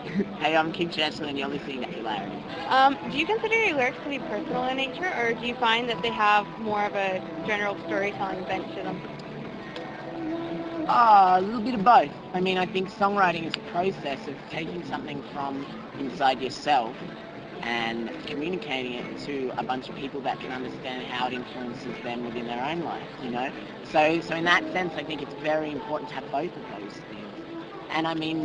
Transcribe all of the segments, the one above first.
Hey, I'm King Churchill and you're listening to Hilarity. Do you consider your lyrics to be personal in nature, or do you find that they have more of a general storytelling bent to them? Ah, a little bit of both. I mean, I think songwriting is a process of taking something from inside yourself and communicating it to a bunch of people that can understand how it influences them within their own life, you know? So in that sense, I think it's very important to have both of those things. And I mean,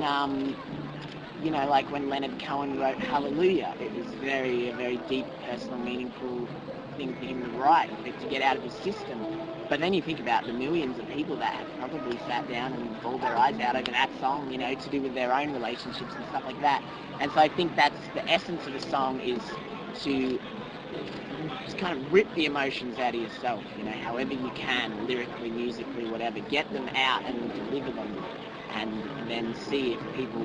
like when Leonard Cohen wrote Hallelujah, it was a very deep, personal, meaningful thing for him to write, to get out of his system. But then you think about the millions of people that have probably sat down and bawled their eyes out over that song, to do with their own relationships and stuff like that. And so I think that's the essence of the song is to just kind of rip the emotions out of yourself, however you can, lyrically, musically, whatever. Get them out and deliver them, and then see if people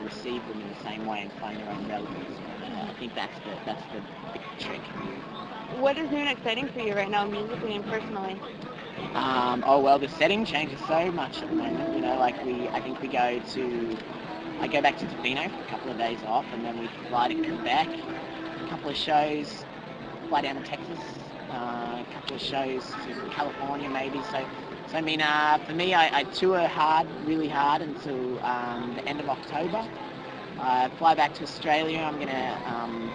receive them in the same way and find their own relevance. I think that's the big trick. What is new and exciting for you right now, musically and personally? Oh well, the setting changes so much at the moment. I think I go back to Tofino for a couple of days off, and then we fly to Quebec, a couple of shows, fly down to Texas, a couple of shows to California maybe. So I mean, for me, I tour hard, really hard until the end of October. Fly back to Australia. I'm gonna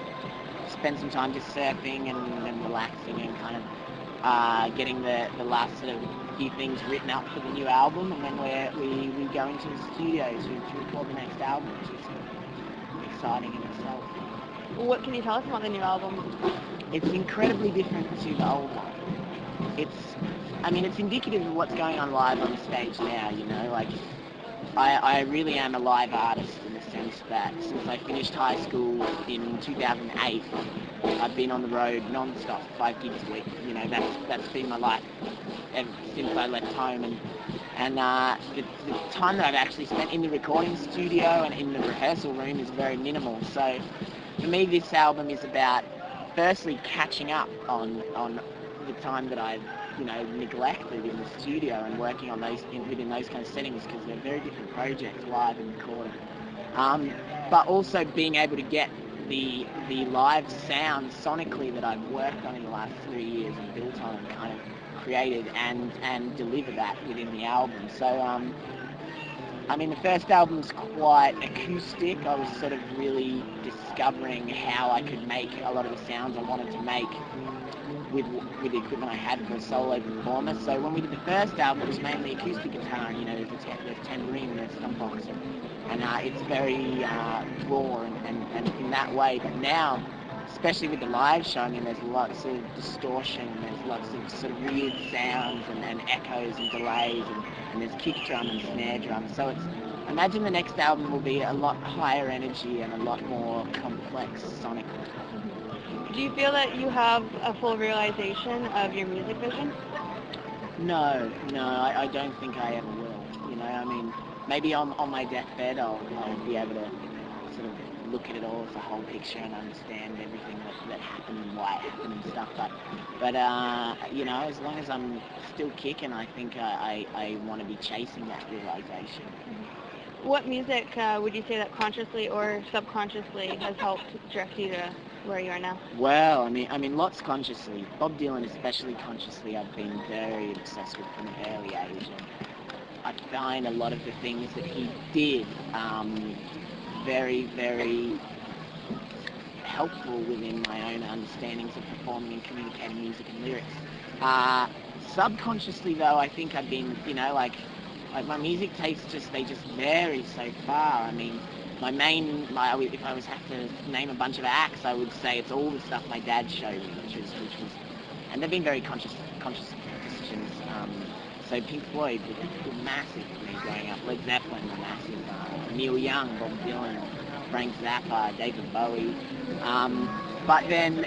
spend some time just surfing and relaxing and kind of getting the last sort of few things written up for the new album, and then we go into the studio to record the next album, which is exciting in itself. What can you tell us about the new album? It's incredibly different to the old one. It's indicative of what's going on live on stage now, like I really am a live artist in the sense that since I finished high school in 2008, I've been on the road non-stop, 5 gigs a week. That's been my life ever since I left home, and the time that I've actually spent in the recording studio and in the rehearsal room is very minimal. So for me, this album is about firstly catching up on the time that I've neglected in the studio and working on those within those kind of settings, because they're very different projects, live and recording. Um, but also being able to get the live sound sonically that I've worked on in the last 3 years and built on and kind of created and deliver that within the album. So the first album's quite acoustic. I was sort of really discovering how I could make a lot of the sounds I wanted to make with with the equipment I had for a solo performer. So when we did the first album, it was mainly acoustic guitar, and there's tambourine and there's stomp box, and it's very raw and in that way. But now, especially with the live show, there's lots of distortion, and there's lots of sort of weird sounds and echoes and delays, and there's kick drum and snare drum. So I imagine the next album will be a lot higher energy and a lot more complex sonically. Do you feel that you have a full realization of your music vision? No, I don't think I ever will. Maybe on my deathbed I'll be able to sort of look at it all as a whole picture and understand everything that happened and why it happened and stuff. But as long as I'm still kicking, I think I want to be chasing that realization. What music would you say that consciously or subconsciously has helped direct you to where you are now? Well, lots consciously. Bob Dylan, especially consciously, I've been very obsessed with from an early age. And I find a lot of the things that he did very, very helpful within my own understandings of performing and communicating music and lyrics. Uh, Subconsciously, though, I think I've been, like my music tastes they just vary so far. If I was have to name a bunch of acts, I would say it's all the stuff my dad showed me, which was, and they've been very conscious decisions. So Pink Floyd were massive for me growing up. Led Zeppelin were massive. Neil Young, Bob Dylan, Frank Zappa, David Bowie. But then,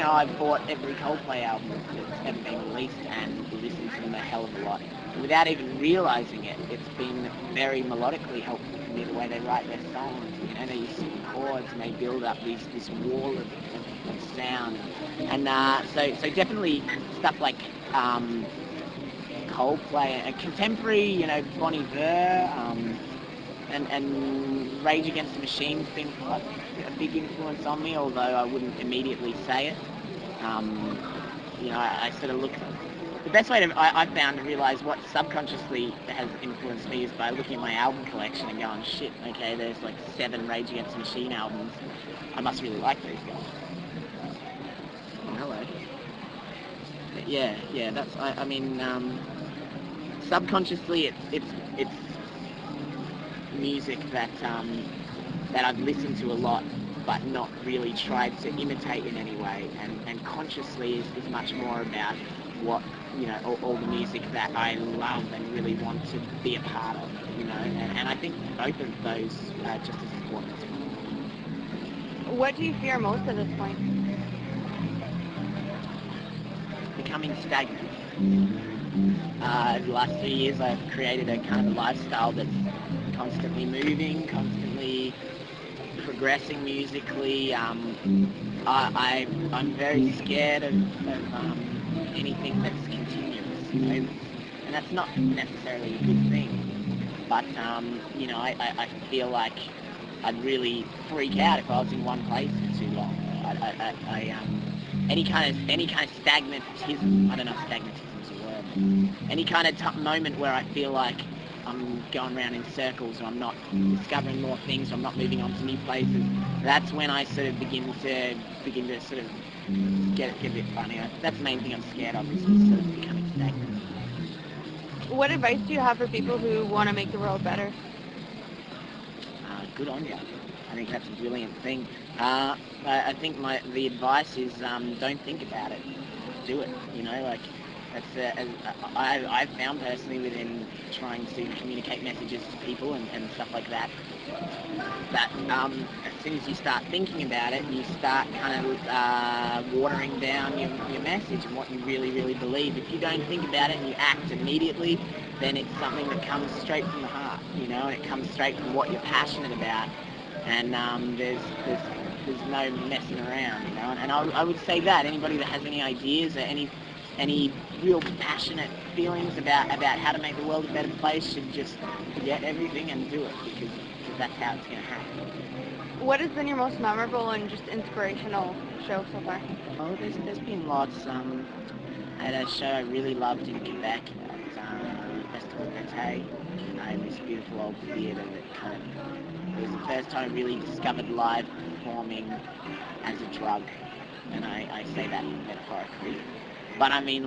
I've bought every Coldplay album that's ever been released and listened to them a hell of a lot. And without even realizing it, it's been very melodically helpful for me the way they write their songs. They use simple chords and they build up this wall of sound. And so definitely stuff like Coldplay, contemporary, Bon Iver, and Rage Against the Machine's been quite a big influence on me, although I wouldn't immediately say it. Um, I sort of look. The best way I found to realise what subconsciously has influenced me is by looking at my album collection and going, shit, okay, there's like 7 Rage Against the Machine albums. I must really like these guys. Oh, hello. Yeah, that's. I mean, subconsciously, it's music that I've listened to a lot, but not really tried to imitate in any way. And consciously is much more about what all the music that I love and really want to be a part of. And I think both of those are just as important as one. What do you fear most at this point? Becoming stagnant. The last 3 years I've created a kind of a lifestyle that's constantly moving, constantly progressing musically. I'm very scared of anything that's continuous, and that's not necessarily a good thing. But I feel like I'd really freak out if I was in one place for too long. Any kind of stagnatism. I don't know if stagnatism is a word. Any kind of moment where I feel like I'm going around in circles, or I'm not discovering more things, or I'm not moving on to new places. That's when I sort of begin to sort of get a bit funny. That's the main thing I'm scared of, is sort of becoming stagnant. What advice do you have for people who want to make the world better? Good on you. I think that's a brilliant thing. I think the advice is don't think about it, do it. That's I've found personally within trying to communicate messages to people and stuff like that, that as soon as you start thinking about it, you start kind of watering down your message and what you really, really believe. If you don't think about it and you act immediately, then it's something that comes straight from the heart, and it comes straight from what you're passionate about. And there's no messing around, And I would say that anybody that has any ideas or any real passionate feelings about how to make the world a better place should just forget everything and do it, because that's how it's going to happen. What has been your most memorable and just inspirational show so far? Oh, there's been lots. I had a show I really loved in Quebec at Festival d'Ete, in this beautiful old theatre that it was the first time I really discovered live performing as a drug, and I say that metaphorically. But I mean,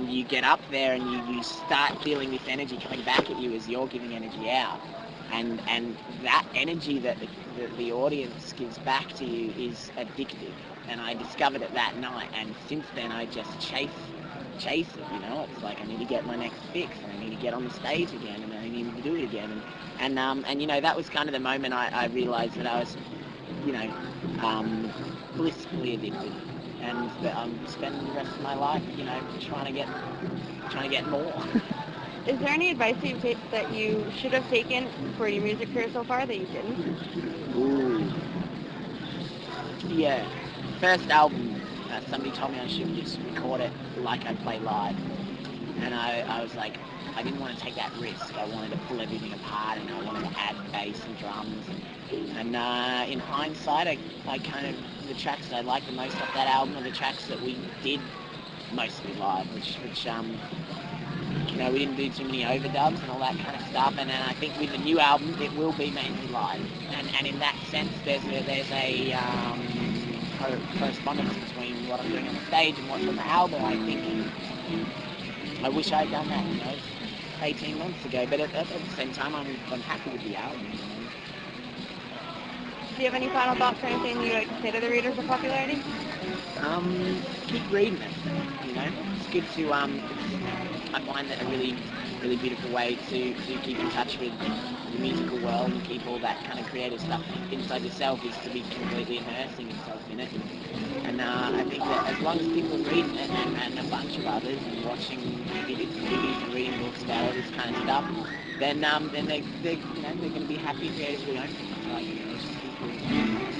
you get up there and you start feeling this energy coming back at you as you're giving energy out, and that energy that the audience gives back to you is addictive. And I discovered it that night, and since then I just chase it. It's like I need to get my next fix, and I need to get on the stage again, and I need to do it again, and that was kind of the moment I realised that I was blissfully addicted, and that I'm spending the rest of my life, trying to get more. Is there any advice that you should have taken for your music career so far that you didn't? Ooh. Yeah. First album, somebody told me I should just record it like I play live. And I was like, I didn't want to take that risk. I wanted to pull everything apart, and I wanted to add bass and drums. And in hindsight, I kind of, the tracks that I like the most off that album are the tracks that we did mostly live, which we didn't do too many overdubs and all that kind of stuff. And then I think with the new album, it will be mainly live. And in that sense, there's a correspondence between what I'm doing on the stage and what's on the album. I think I wish I had done that, 18 months ago. But at the same time, I'm happy with the album. Do you have any final thoughts or anything you'd like to say to the readers of Popularity? Keep reading it. It's good to. I find that a really, really beautiful way to keep in touch with the musical world and keep all that kind of creative stuff inside yourself is to be completely immersing yourself in it. And I think that as long as people are reading it and a bunch of others and watching movies and reading books about all this kind of stuff, then they're going to be happy, creatively open. It's just keep reading.